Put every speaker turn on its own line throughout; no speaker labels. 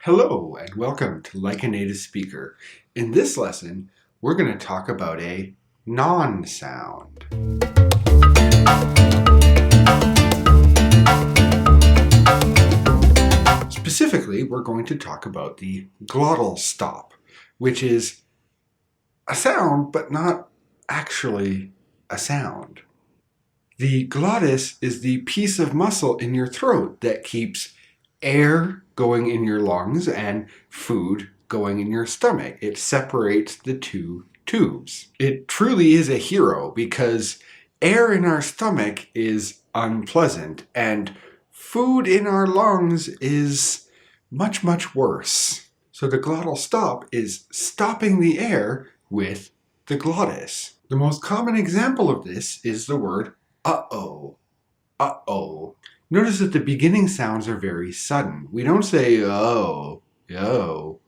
Hello and welcome to Like a Native Speaker. In this lesson, we're going to talk about a non-sound. Specifically, we're going to talk about the glottal stop, which is a sound but not actually a sound. The glottis is the piece of muscle in your throat that keeps air going in your lungs and food going in your stomach. It separates the two tubes. It truly is a hero because air in our stomach is unpleasant and food in our lungs is much, much worse. So the glottal stop is stopping the air with the glottis. The most common example of this is the word uh-oh. Uh-oh. Notice that the beginning sounds are very sudden. We don't say oh, yo.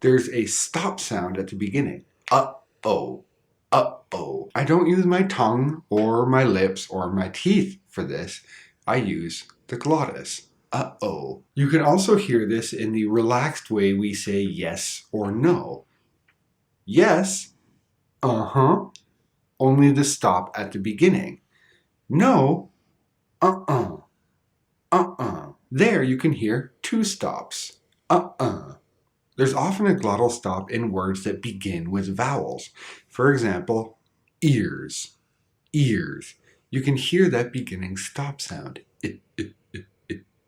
There's a stop sound at the beginning. Uh-oh, uh-oh. I don't use my tongue or my lips or my teeth for this. I use the glottis. Uh-oh. You can also hear this in the relaxed way we say yes or no. Yes, uh-huh, only the stop at the beginning. No, uh-uh. Uh-uh. There you can hear two stops. Uh-uh. There's often a glottal stop in words that begin with vowels. For example, ears. Ears. You can hear that beginning stop sound.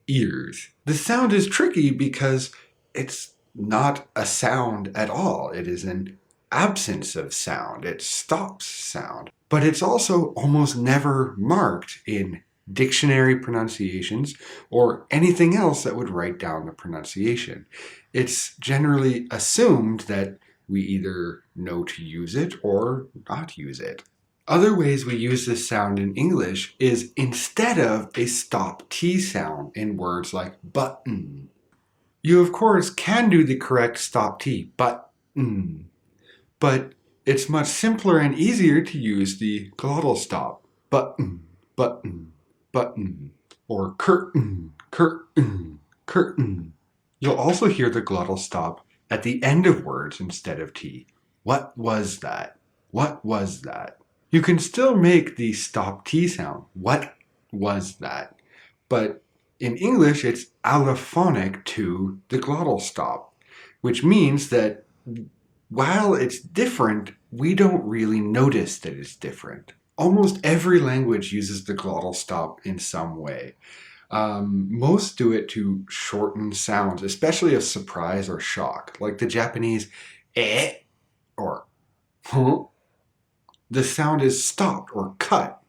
Ears. The sound is tricky because it's not a sound at all. It is an absence of sound. It stops sound. But it's also almost never marked in dictionary pronunciations or anything else that would write down the pronunciation. It's generally assumed that we either know to use it or not use it. Other ways we use this sound in English is instead of a stop T sound in words like button. You of course can do the correct stop T, button, but it's much simpler and easier to use the glottal stop. Button, button, button, or curtain, curtain, curtain. You'll also hear the glottal stop at the end of words instead of T. What was that? What was that? You can still make the stop T sound. What was that? But in English, it's allophonic to the glottal stop, which means that while it's different, we don't really notice that it's different. Almost every language uses the glottal stop in some way. Most do it to shorten sounds, especially of surprise or shock, like the Japanese eh or huh. The sound is stopped or cut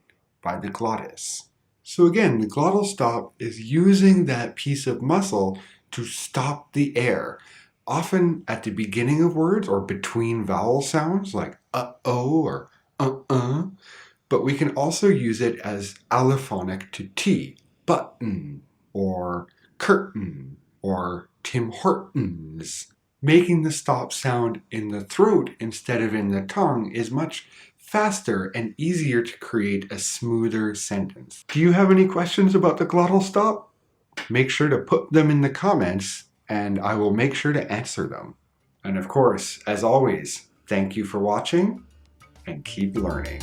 by the glottis. So again, the glottal stop is using that piece of muscle to stop the air, often at the beginning of words or between vowel sounds like uh-oh or uh-uh. But we can also use it as allophonic to T, button, or curtain, or Tim Hortons. Making the stop sound in the throat instead of in the tongue is much faster and easier to create a smoother sentence. Do you have any questions about the glottal stop? Make sure to put them in the comments and I will make sure to answer them. And of course, as always, thank you for watching and keep learning.